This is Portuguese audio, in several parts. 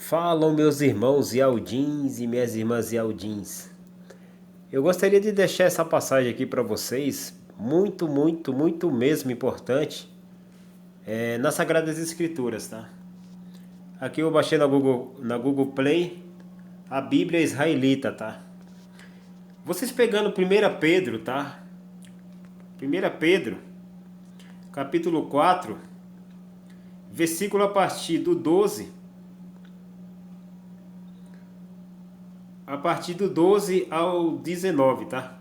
Falam meus irmãos Yaldins e minhas irmãs Yaldins. Eu gostaria de deixar essa passagem aqui para vocês, muito mesmo importante, nas Sagradas Escrituras, tá? Aqui eu baixei na Google Play a Bíblia Israelita, tá? Vocês pegando 1 Pedro, tá? 1 Pedro, capítulo 4, versículo a partir do 12. A partir do 12 ao 19, tá?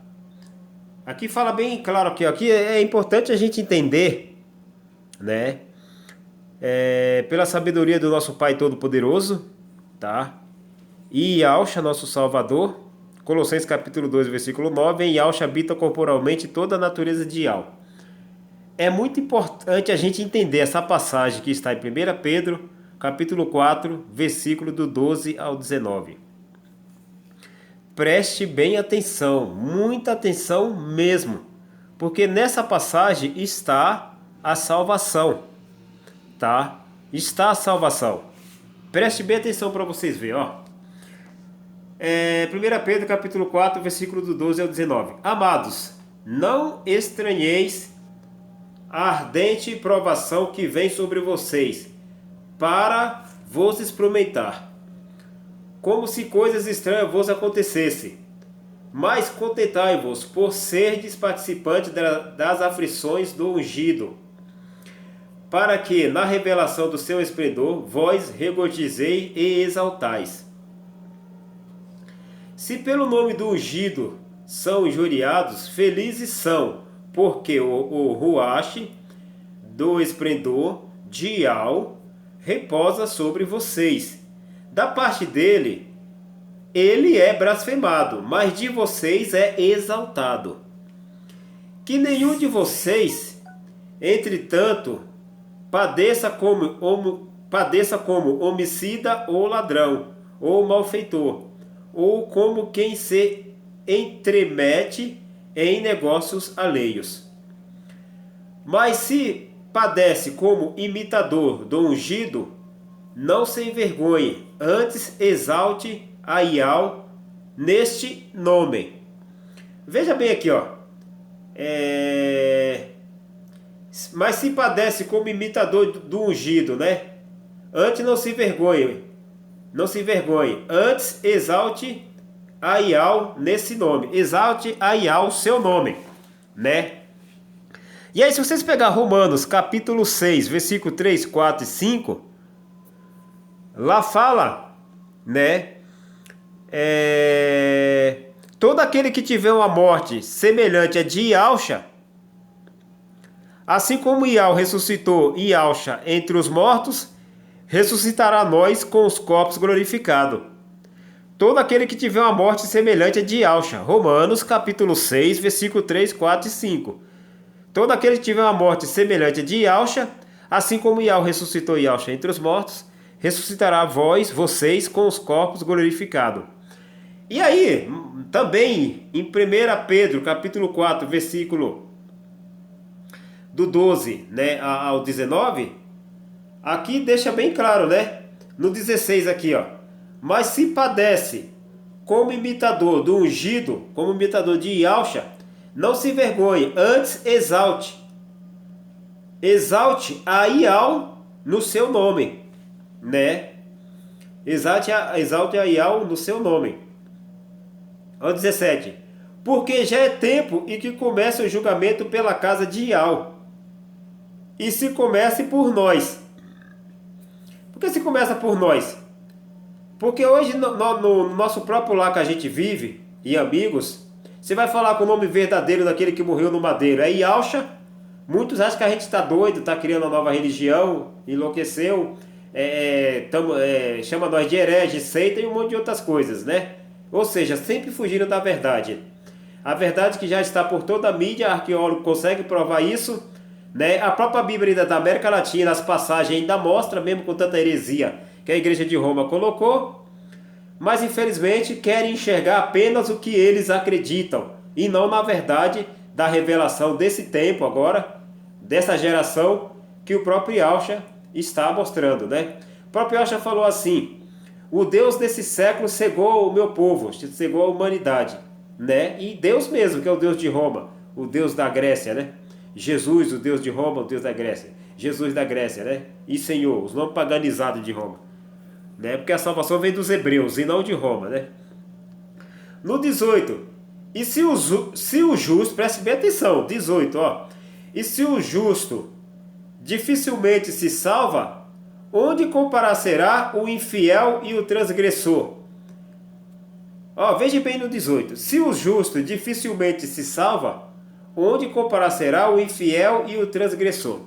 Aqui fala bem claro aqui é importante a gente entender, né? Pela sabedoria do nosso Pai Todo-Poderoso, tá? E Yahshua, nosso Salvador, Colossenses capítulo 2, versículo 9, em Yahshua habita corporalmente toda a natureza de Yahweh. É muito importante a gente entender essa passagem que está em 1 Pedro, capítulo 4, versículo do 12 ao 19. Preste bem atenção, muita atenção mesmo, porque nessa passagem está a salvação, tá? Está a salvação. Preste bem atenção para vocês verem, ó. 1 Pedro capítulo 4, versículo do 12 ao 19. Amados, não estranheis a ardente provação que vem sobre vocês, para vos experimentar, como se coisas estranhas vos acontecessem. Mas contentai-vos por serdes participantes das aflições do ungido, para que, na revelação do seu esplendor, vós regozijei e exaltais. Se pelo nome do ungido são injuriados, felizes são, porque o Ruach do esplendor de Yahweh reposa sobre vocês. Da parte dele, ele é blasfemado, mas de vocês é exaltado. Que nenhum de vocês, entretanto, padeça como homicida ou ladrão, ou malfeitor, ou como quem se entremete em negócios alheios. Mas se padece como imitador do ungido, não se envergonhe, antes exalte a Yahweh neste nome. Veja bem aqui, ó. Mas se padece como imitador do ungido, né? Antes não se envergonhe. Não se envergonhe. Antes exalte a Yahweh nesse nome. Exalte a Yahweh o seu nome, né? E aí, se vocês pegar Romanos capítulo 6, versículo 3, 4 e 5, lá fala, né? Todo aquele que tiver uma morte semelhante a de Yahshua, assim como Yahweh ressuscitou Yahshua entre os mortos, ressuscitará nós com os corpos glorificados. Todo aquele que tiver uma morte semelhante a de Yahshua. Romanos capítulo 6, versículo 3, 4 e 5. Todo aquele que tiver uma morte semelhante a de Yahshua, assim como Yahweh ressuscitou Yahshua entre os mortos, ressuscitará vocês com os corpos glorificados. E aí, também em 1 Pedro, capítulo 4, versículo do 12, né, ao 19, aqui deixa bem claro, né? No 16 aqui, ó. Mas se padece como imitador do ungido, como imitador de Yahshua, não se envergonhe, antes exalte. Exalte a Yahweh no seu nome, né? Exalte a Yahweh no seu nome. Ao 17. Porque já é tempo em que começa o julgamento pela casa de Yahweh. E se comece por nós. Por que se começa por nós? Porque hoje no nosso próprio lar que a gente vive, e amigos, você vai falar com o nome verdadeiro daquele que morreu no madeiro. É Yahshua. Muitos acham que a gente está doido, está criando uma nova religião, enlouqueceu, chama nós de herege, seita e um monte de outras coisas, né? Ou seja, sempre fugiram da verdade. A verdade que já está por toda a mídia, arqueólogo consegue provar isso, né? A própria Bíblia da América Latina, as passagens ainda mostram, mesmo com tanta heresia que a Igreja de Roma colocou, mas infelizmente querem enxergar apenas o que eles acreditam, e não na verdade da revelação desse tempo agora, dessa geração que o próprio Yahshua está mostrando, né? O próprio Yahshua falou assim: o Deus desse século cegou o meu povo, cegou a humanidade, né? E Deus mesmo, que é o Deus de Roma, o Deus da Grécia, né? Jesus, o Deus de Roma, o Deus da Grécia. Jesus da Grécia, né? E Senhor, os nomes paganizados de Roma, né? Porque a salvação vem dos hebreus e não de Roma, né? No 18, e se o justo, preste bem atenção, 18, ó. E se o justo dificilmente se salva, onde comparecerá o infiel e o transgressor? Ó, veja bem no 18. Se o justo dificilmente se salva, onde comparecerá o infiel e o transgressor?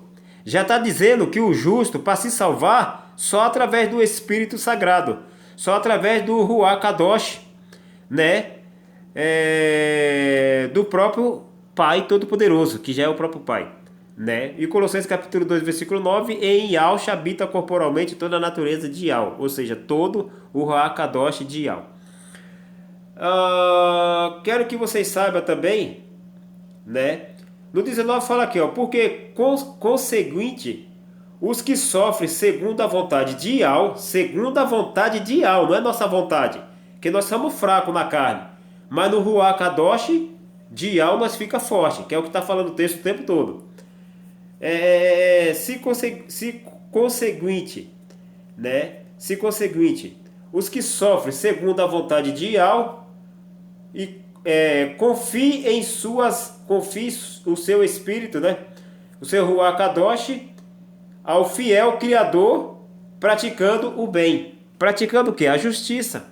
Já está dizendo que o justo, para se salvar, só através do Espírito Sagrado, só através do Ruach Kadosh, né? Do próprio Pai Todo-Poderoso, que já é o próprio Pai, né? E Colossenses capítulo 2, versículo 9, em Yahshua habita corporalmente toda a natureza de Yah, ou seja, todo o Ruach Kadosh de Yah. Quero que vocês saibam também, né? No 19 fala aqui, ó, porque conseguinte, os que sofrem segundo a vontade de Yah, segundo a vontade de Yah, não é nossa vontade, que nós somos fracos na carne, mas no Ruach Kadosh de Yah nós fica forte, que é o que está falando o texto o tempo todo. Se conseguinte, né? Se conseguinte, os que sofrem segundo a vontade de Yah e confie o seu espírito, né? O seu Ruach Kadosh ao fiel Criador, praticando o bem. Praticando o quê? A justiça,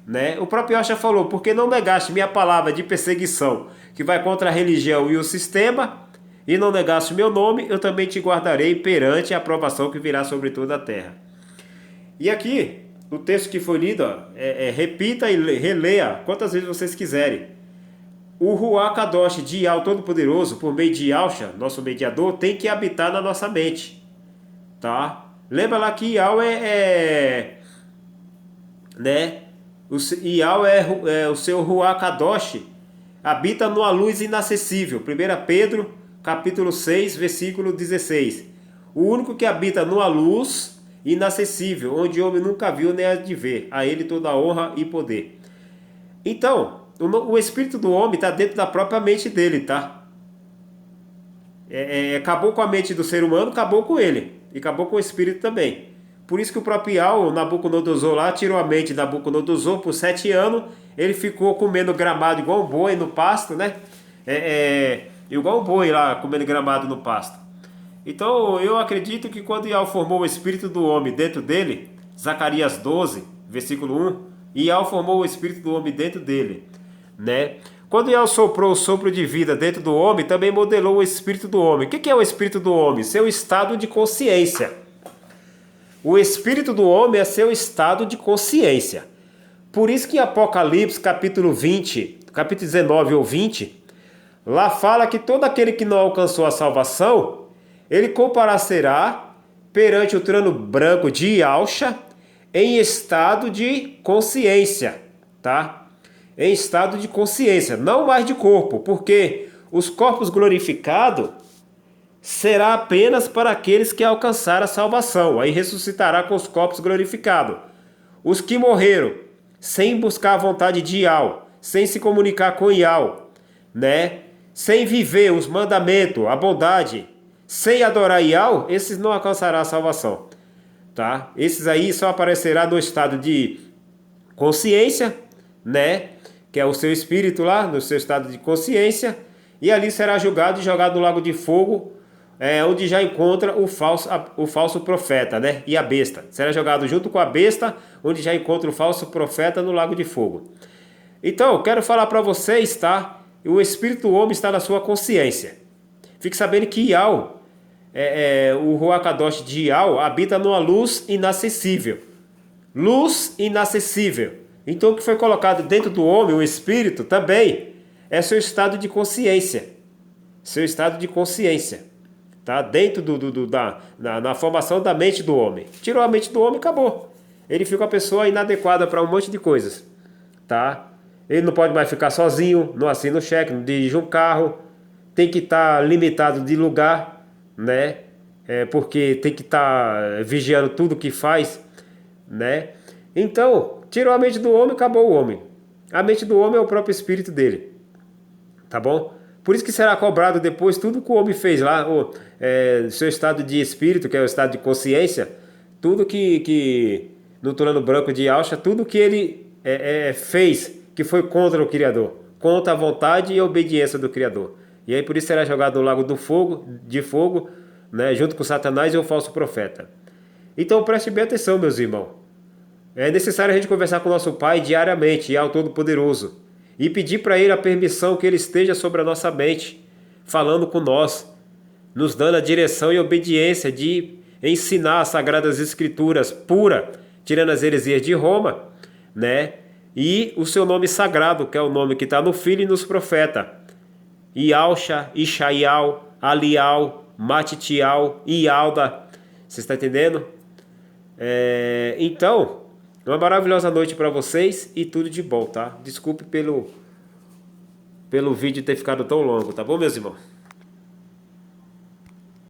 né? O próprio Yahshua falou, porque não negaste minha palavra de perseguição, que vai contra a religião e o sistema, e não negaste meu nome, eu também te guardarei perante a aprovação que virá sobre toda a terra. E aqui, o texto que foi lido, repita e releia quantas vezes vocês quiserem. O Ruach Kadosh de Yah Todo-Poderoso, por meio de Yahshua, nosso mediador, tem que habitar na nossa mente, tá? Lembra lá que Yah né? Yah é o seu Ruach Kadosh, habita numa luz inacessível. 1 Pedro, capítulo 6, versículo 16. O único que habita numa luz inacessível, onde o homem nunca viu nem há de ver, a ele toda a honra e poder. Então, o espírito do homem está dentro da própria mente dele, tá? Acabou com a mente do ser humano, acabou com ele. E acabou com o espírito também. Por isso que o próprio Yah, o Nabucodonosor lá, tirou a mente de Nabucodonosor por 7 anos. Ele ficou comendo gramado igual um boi no pasto, né? Igual um boi lá, comendo gramado no pasto. Então, eu acredito que quando Yah formou o espírito do homem dentro dele, Zacarias 12, versículo 1, Yah formou o espírito do homem dentro dele, né? Quando Yah soprou o sopro de vida dentro do homem, também modelou o espírito do homem. O que é o espírito do homem? Seu estado de consciência. O espírito do homem é seu estado de consciência. Por isso que em Apocalipse, capítulo 20, capítulo 19 ou 20, lá fala que todo aquele que não alcançou a salvação, ele comparecerá perante o trono branco de Yahshua em estado de consciência, tá? Em estado de consciência, não mais de corpo, porque os corpos glorificados será apenas para aqueles que alcançaram a salvação. Aí ressuscitará com os corpos glorificados. Os que morreram sem buscar a vontade de Yah, sem se comunicar com Yah, né? Sem viver os mandamentos, a bondade, sem adorar Yah, esses não alcançarão a salvação, tá? Esses aí só aparecerá no estado de consciência, né? Que é o seu espírito lá, no seu estado de consciência, e ali será julgado e jogado no lago de fogo, onde já encontra o falso profeta, né? E a besta. Será jogado junto com a besta, onde já encontra o falso profeta no lago de fogo. Então, eu quero falar para vocês, tá? O espírito do homem está na sua consciência. Fique sabendo que Yah, o Ruach Kadosh de Yah, habita numa luz inacessível. Luz inacessível. Então, o que foi colocado dentro do homem, o espírito, também é seu estado de consciência. Seu estado de consciência. Tá? Dentro na formação da mente do homem. Tirou a mente do homem, acabou. Ele fica uma pessoa inadequada para um monte de coisas. Tá? Ele não pode mais ficar sozinho, não assina o cheque, não dirige um carro. Tem que estar limitado de lugar, né? Porque tem que estar vigiando tudo que faz, né? Então, tirou a mente do homem, acabou o homem. A mente do homem é o próprio espírito dele. Tá bom? Por isso que será cobrado depois tudo que o homem fez lá, seu estado de espírito, que é o estado de consciência, tudo que no turano branco de Alcha, tudo que ele fez que foi contra o Criador, contra a vontade e a obediência do Criador. E aí por isso será jogado no lago do fogo, de fogo, né, junto com Satanás e o falso profeta. Então preste bem atenção, meus irmãos. É necessário a gente conversar com o nosso Pai diariamente e ao Todo-Poderoso e pedir para Ele a permissão que Ele esteja sobre a nossa mente, falando com nós, nos dando a direção e obediência de ensinar as Sagradas Escrituras pura, tirando as heresias de Roma, né? E o seu nome sagrado, que é o nome que está no Filho e nos profetas. Ialcha, Ixaial, Alial, Matitial, Ialda. Você está entendendo? Então, uma maravilhosa noite para vocês e tudo de bom, tá? Desculpe pelo vídeo ter ficado tão longo, tá bom, meus irmãos?